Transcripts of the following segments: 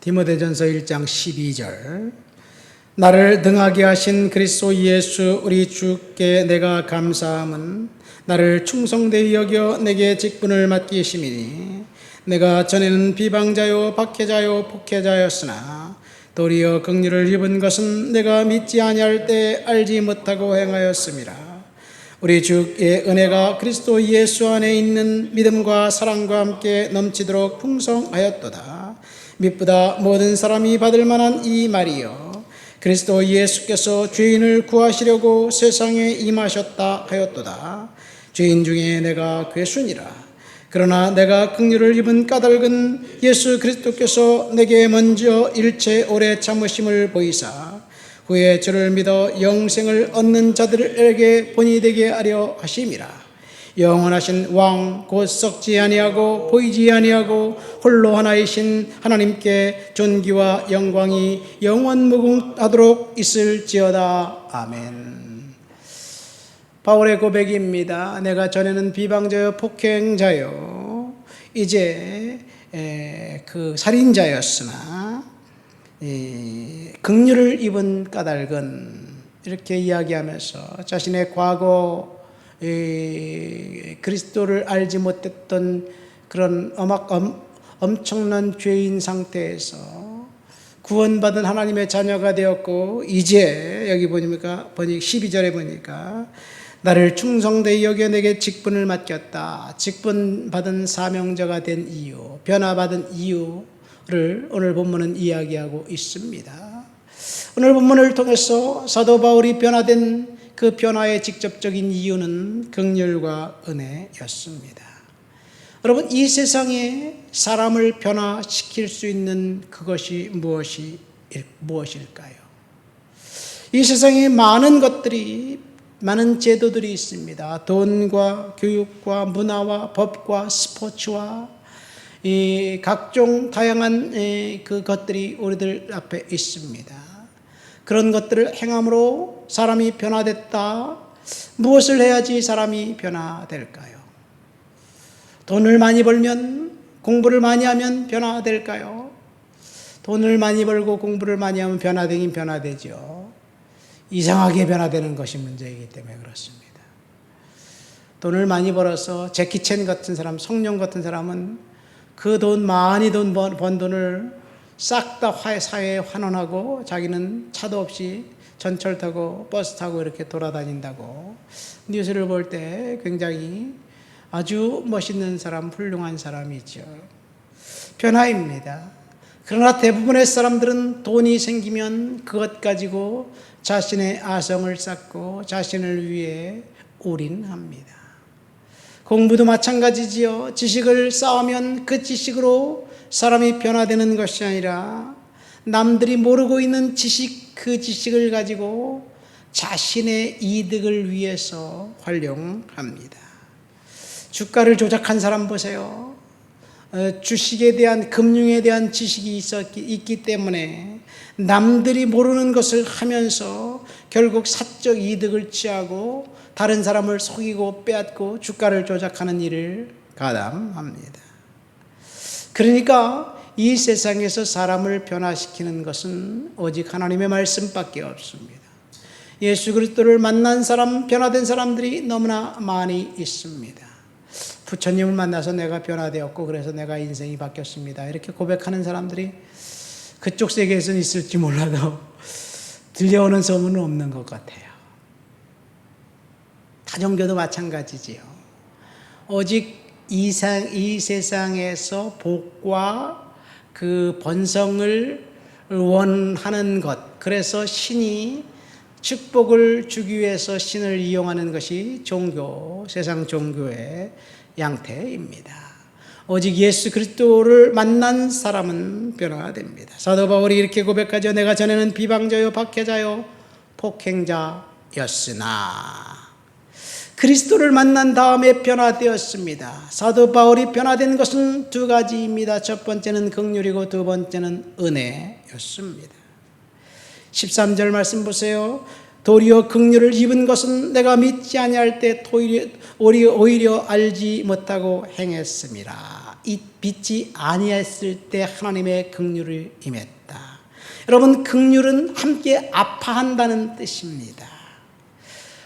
디모데전서 1장 12절. 나를 등하게 하신 그리스도 예수 우리 주께 내가 감사함은 나를 충성되이 여겨 내게 직분을 맡기심이니 내가 전에는 비방자요 박해자요 폭해자였으나 도리어 긍휼을 입은 것은 내가 믿지 아니할 때 알지 못하고 행하였음이라. 우리 주의 은혜가 그리스도 예수 안에 있는 믿음과 사랑과 함께 넘치도록 풍성하였도다. 미쁘다 모든 사람이 받을 만한 이 말이여, 그리스도 예수께서 죄인을 구하시려고 세상에 임하셨다 하였도다. 죄인 중에 내가 괴순이라. 그러나 내가 긍휼을 입은 까닭은 예수 그리스도께서 내게 먼저 일체 오래 참으심을 보이사 후에 저를 믿어 영생을 얻는 자들에게 본이 되게 하려 하심이라. 영원하신 왕 곧 썩지 아니하고 보이지 아니하고 홀로 하나이신 하나님께 존귀와 영광이 영원무궁하도록 있을지어다. 아멘. 바울의 고백입니다. 내가 전에는 비방자요 폭행자요 이제 그 살인자였으나 긍휼을 입은 까닭은, 이렇게 이야기하면서 자신의 과거 그리스도를 알지 못했던 그런 엄청난 죄인 상태에서 구원받은 하나님의 자녀가 되었고, 이제 여기 보니까 12절에 보니까 나를 충성되이 여겨 내게 직분을 맡겼다. 직분 받은 사명자가 된 이유, 변화받은 이유를 오늘 본문은 이야기하고 있습니다. 오늘 본문을 통해서 사도 바울이 변화된 그 변화의 직접적인 이유는 긍휼과 은혜였습니다. 여러분, 이 세상에 사람을 변화시킬 수 있는 그것이 무엇일까요? 이 세상에 많은 것들이, 많은 제도들이 있습니다. 돈과 교육과 문화와 법과 스포츠와 이 각종 다양한 그 것들이 우리들 앞에 있습니다. 그런 것들을 행함으로 사람이 변화됐다. 무엇을 해야지 사람이 변화될까요? 돈을 많이 벌면, 공부를 많이 하면 변화될까요? 돈을 많이 벌고 공부를 많이 하면 변화되긴 변화되죠. 이상하게 변화되는 것이 문제이기 때문에 그렇습니다. 돈을 많이 벌어서 제키 챈 같은 사람, 성령 같은 사람은 그 많이 번 돈을 싹 다 사회에 환원하고 자기는 차도 없이 전철 타고 버스 타고 이렇게 돌아다닌다고 뉴스를 볼 때 굉장히 아주 멋있는 사람, 훌륭한 사람이죠. 변화입니다. 그러나 대부분의 사람들은 돈이 생기면 그것 가지고 자신의 아성을 쌓고 자신을 위해 올인합니다. 공부도 마찬가지지요. 지식을 쌓으면 그 지식으로 사람이 변화되는 것이 아니라 남들이 모르고 있는 지식, 그 지식을 가지고 자신의 이득을 위해서 활용합니다. 주가를 조작한 사람 보세요. 주식에 대한, 금융에 대한 지식이 있기 때문에 남들이 모르는 것을 하면서 결국 사적 이득을 취하고 다른 사람을 속이고 빼앗고 주가를 조작하는 일을 가담합니다. 그러니까 이 세상에서 사람을 변화시키는 것은 오직 하나님의 말씀밖에 없습니다. 예수 그리스도를 만난 사람, 변화된 사람들이 너무나 많이 있습니다. 부처님을 만나서 내가 변화되었고 그래서 내가 인생이 바뀌었습니다, 이렇게 고백하는 사람들이 그쪽 세계에서는 있을지 몰라도 들려오는 소문은 없는 것 같아요. 다종교도 마찬가지지요. 오직 이 세상에서 복과 그 번성을 원하는 것, 그래서 신이 축복을 주기 위해서 신을 이용하는 것이 세상 종교의 양태입니다. 오직 예수 그리스도를 만난 사람은 변화됩니다. 사도 바울이 이렇게 고백하죠. 내가 전에는 비방자요 박해자요 폭행자였으나 그리스도를 만난 다음에 변화되었습니다. 사도 바울이 변화된 것은 두 가지입니다. 첫 번째는 긍휼이고 두 번째는 은혜였습니다. 13절 말씀 보세요. 도리어 긍휼을 입은 것은 내가 믿지 아니할 때 오히려 알지 못하고 행했음이라. 빛이 아니했을 때 하나님의 긍휼이 임했다. 여러분, 긍휼은 함께 아파한다는 뜻입니다.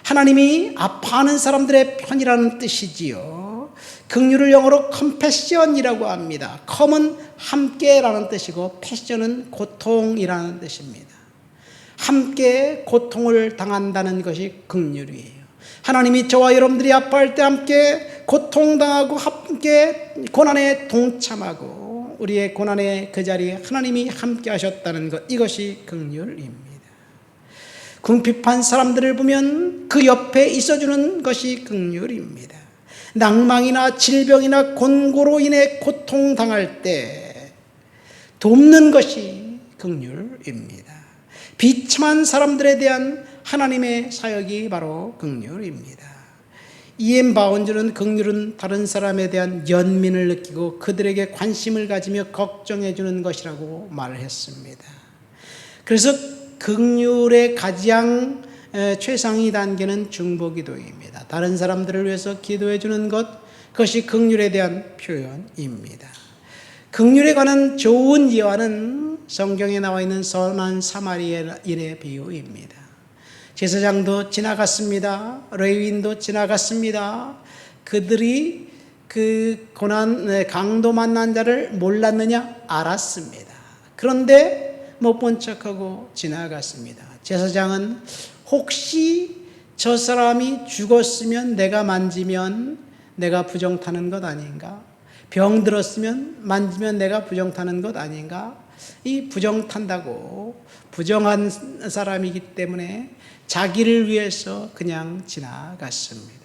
하나님이 아파하는 사람들의 편이라는 뜻이지요. 긍휼을 영어로 compassion이라고 합니다. com은 함께라는 뜻이고 passion은 고통이라는 뜻입니다. 함께 고통을 당한다는 것이 긍휼이에요. 하나님이 저와 여러분들이 아파할 때 함께 고통당하고 함께 고난에 동참하고 우리의 고난의 그 자리에 하나님이 함께 하셨다는 것, 이것이 긍휼입니다. 궁핍한 사람들을 보면 그 옆에 있어주는 것이 긍휼입니다. 낭망이나 질병이나 곤고로 인해 고통당할 때 돕는 것이 긍휼입니다. 비참한 사람들에 대한 하나님의 사역이 바로 긍휼입니다. E.M. 바운즈는 긍휼은 다른 사람에 대한 연민을 느끼고 그들에게 관심을 가지며 걱정해 주는 것이라고 말을 했습니다. 그래서 긍휼의 가장 최상위 단계는 중보기도입니다. 다른 사람들을 위해서 기도해 주는 것, 그것이 긍휼에 대한 표현입니다. 긍휼에 관한 좋은 예화는 성경에 나와 있는 선한 사마리아인의 비유입니다. 제사장도 지나갔습니다. 레위인도 지나갔습니다. 그들이 그 고난 강도 만난 자를 몰랐느냐? 알았습니다. 그런데 못 본 척하고 지나갔습니다. 제사장은 혹시 저 사람이 죽었으면 내가 만지면 내가 부정 타는 것 아닌가? 병 들었으면 만지면 내가 부정 타는 것 아닌가? 이 부정 탄다고 부정한 사람이기 때문에 자기를 위해서 그냥 지나갔습니다.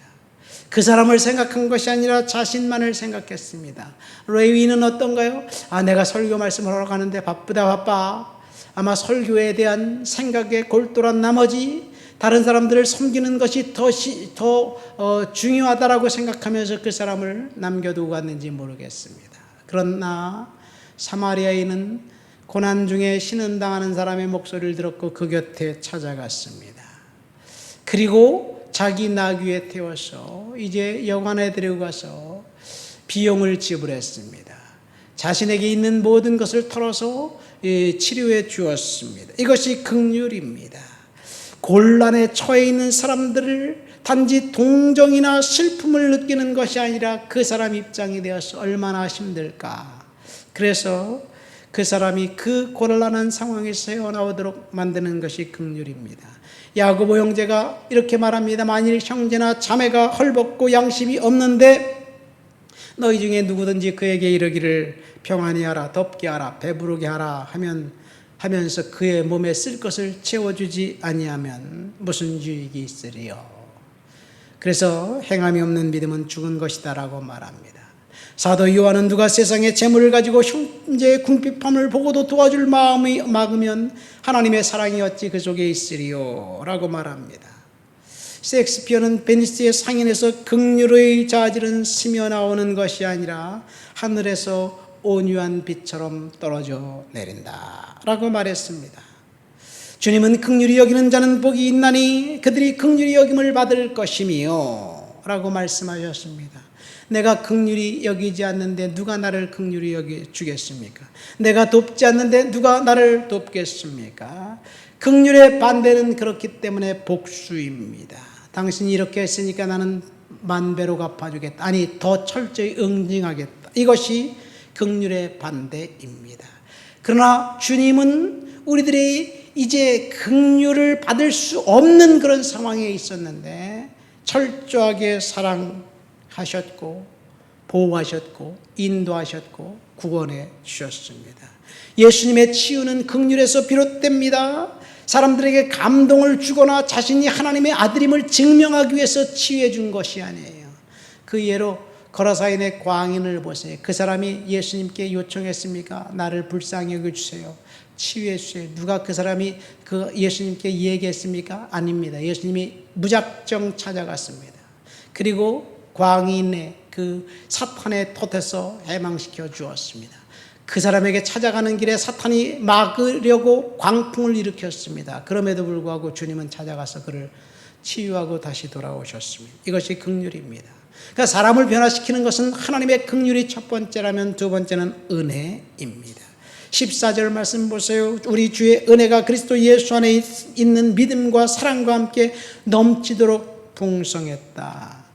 그 사람을 생각한 것이 아니라 자신만을 생각했습니다. 레위인은 어떤가요? 내가 설교 말씀을 하러 가는데 바빠. 아마 설교에 대한 생각에 골똘한 나머지 다른 사람들을 섬기는 것이 더 중요하다라고 생각하면서 그 사람을 남겨두고 갔는지 모르겠습니다. 그러나 사마리아인은 고난 중에 신은당하는 사람의 목소리를 들었고 그 곁에 찾아갔습니다. 그리고 자기 나귀에 태워서 이제 여관에 데리고 가서 비용을 지불했습니다. 자신에게 있는 모든 것을 털어서 치료해 주었습니다. 이것이 긍휼입니다. 곤란에 처해 있는 사람들을 단지 동정이나 슬픔을 느끼는 것이 아니라 그 사람 입장이 되어서 얼마나 힘들까. 그래서 그 사람이 그 곤란한 상황에서 헤어나오도록 만드는 것이 긍휼입니다. 야고보 형제가 이렇게 말합니다. 만일 형제나 자매가 헐벗고 양심이 없는데 너희 중에 누구든지 그에게 이르기를 평안히 하라, 덥게 하라, 배부르게 하라 하면서 그의 몸에 쓸 것을 채워주지 아니하면 무슨 유익이 있으리요. 그래서 행함이 없는 믿음은 죽은 것이다라고 말합니다. 사도 요한은 누가 세상의 재물을 가지고 형제의 궁핍함을 보고도 도와줄 마음이 막으면 하나님의 사랑이 어찌 그 속에 있으리요 라고 말합니다. 셰익스피어는 베니스의 상인에서 긍휼의 자질은 스며 나오는 것이 아니라 하늘에서 온유한 빛처럼 떨어져 내린다 라고 말했습니다. 주님은 긍휼히 여기는 자는 복이 있나니 그들이 긍휼히 여김을 받을 것이며 라고 말씀하셨습니다. 내가 긍휼히 여기지 않는데 누가 나를 긍휼히 여기 주겠습니까? 내가 돕지 않는데 누가 나를 돕겠습니까? 긍휼의 반대는 그렇기 때문에 복수입니다. 당신이 이렇게 했으니까 나는 만배로 갚아주겠다. 아니, 더 철저히 응징하겠다. 이것이 긍휼의 반대입니다. 그러나 주님은 우리들이 이제 긍휼을 받을 수 없는 그런 상황에 있었는데 철저하게 사랑하셨고 보호하셨고 인도하셨고 구원해 주셨습니다. 예수님의 치유는 긍휼에서 비롯됩니다. 사람들에게 감동을 주거나 자신이 하나님의 아들임을 증명하기 위해서 치유해 준 것이 아니에요. 그 예로 거라사인의 광인을 보세요. 그 사람이 예수님께 요청했습니까? 나를 불쌍히 여겨주세요, 치유해 주세요. 누가 그 사람이 그 예수님께 얘기했습니까? 아닙니다. 예수님이 무작정 찾아갔습니다. 그리고 광인의 그 사탄의 덫에서 해방시켜 주었습니다. 그 사람에게 찾아가는 길에 사탄이 막으려고 광풍을 일으켰습니다. 그럼에도 불구하고 주님은 찾아가서 그를 치유하고 다시 돌아오셨습니다. 이것이 긍휼입니다. 그러니까 사람을 변화시키는 것은 하나님의 긍휼이 첫 번째라면 두 번째는 은혜입니다. 14절 말씀 보세요. 우리 주의 은혜가 그리스도 예수 안에 있는 믿음과 사랑과 함께 넘치도록 풍성했다.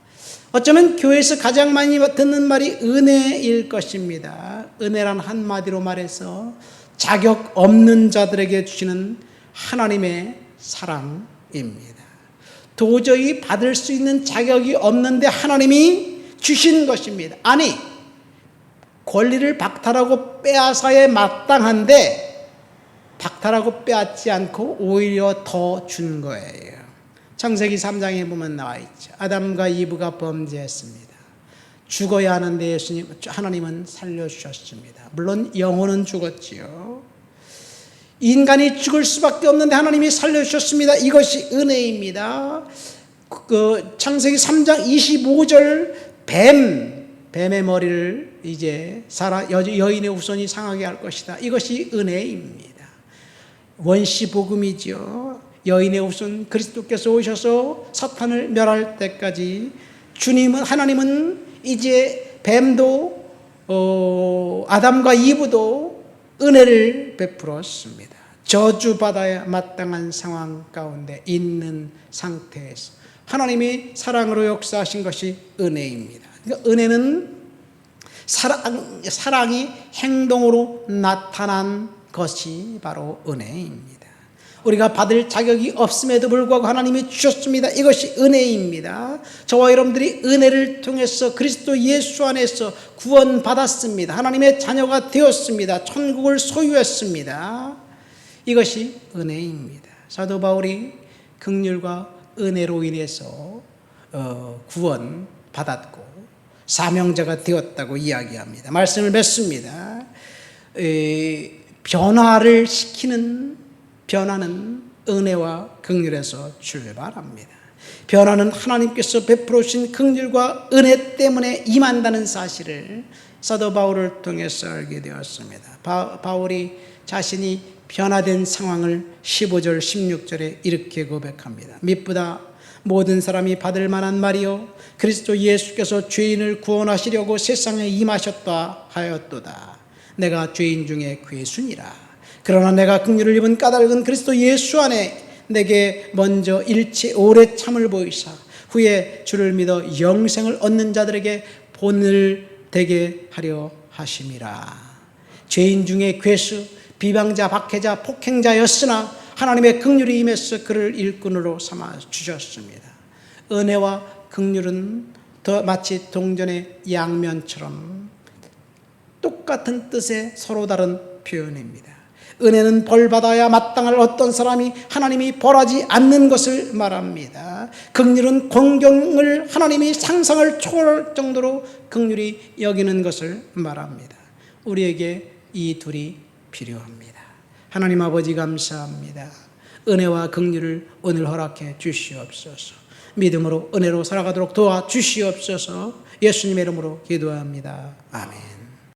어쩌면 교회에서 가장 많이 듣는 말이 은혜일 것입니다. 은혜란 한마디로 말해서 자격 없는 자들에게 주시는 하나님의 사랑입니다. 도저히 받을 수 있는 자격이 없는데 하나님이 주신 것입니다. 아니, 권리를 박탈하고 빼앗아야 마땅한데 박탈하고 빼앗지 않고 오히려 더 준 거예요. 창세기 3장에 보면 나와 있죠. 아담과 이브가 범죄했습니다. 죽어야 하는데 하나님은 살려주셨습니다. 물론 영혼은 죽었지요. 인간이 죽을 수밖에 없는데 하나님이 살려주셨습니다. 이것이 은혜입니다. 창세기 3장 25절 뱀의 머리를 이제 여인의 후손이 상하게 할 것이다. 이것이 은혜입니다. 원시복음이죠. 여인의 후손 그리스도께서 오셔서 사탄을 멸할 때까지 하나님은 이제 뱀도 아담과 이브도 은혜를 베풀었습니다. 저주받아야 마땅한 상황 가운데 있는 상태에서 하나님이 사랑으로 역사하신 것이 은혜입니다. 그러니까 은혜는 사랑이 행동으로 나타난 것이 바로 은혜입니다. 우리가 받을 자격이 없음에도 불구하고 하나님이 주셨습니다. 이것이 은혜입니다. 저와 여러분들이 은혜를 통해서 그리스도 예수 안에서 구원받았습니다. 하나님의 자녀가 되었습니다. 천국을 소유했습니다. 이것이 은혜입니다. 사도 바울이 긍휼과 은혜로 인해서 구원받았고 사명자가 되었다고 이야기합니다. 말씀을 맺습니다. 변화는 은혜와 긍휼에서 출발합니다. 변화는 하나님께서 베풀어 주신 긍휼과 은혜 때문에 임한다는 사실을 사도 바울을 통해서 알게 되었습니다. 바울이 자신이 변화된 상황을 15절 16절에 이렇게 고백합니다. mit보다 모든 사람이 받을 만한 말이요 그리스도 예수께서 죄인을 구원하시려고 세상에 임하셨다 하였도다. 내가 죄인 중에 괴순이라. 그러나 내가 긍휼을 입은 까닭은 그리스도 예수 안에 내게 먼저 일체 오래 참을 보이사 후에 주를 믿어 영생을 얻는 자들에게 본을 되게 하려 하심이라. 죄인 중에 괴수, 비방자, 박해자, 폭행자였으나 하나님의 긍휼이 임해서 그를 일꾼으로 삼아 주셨습니다. 은혜와 긍휼은 마치 동전의 양면처럼 똑같은 뜻의 서로 다른 표현입니다. 은혜는 벌받아야 마땅할 어떤 사람이 하나님이 벌하지 않는 것을 말합니다. 긍휼은 공경을 하나님이 상상을 초월할 정도로 긍휼히 여기는 것을 말합니다. 우리에게 이 둘이 필요합니다. 하나님 아버지 감사합니다. 은혜와 긍휼을 오늘 허락해 주시옵소서. 믿음으로 은혜로 살아가도록 도와주시옵소서. 예수님의 이름으로 기도합니다. 아멘.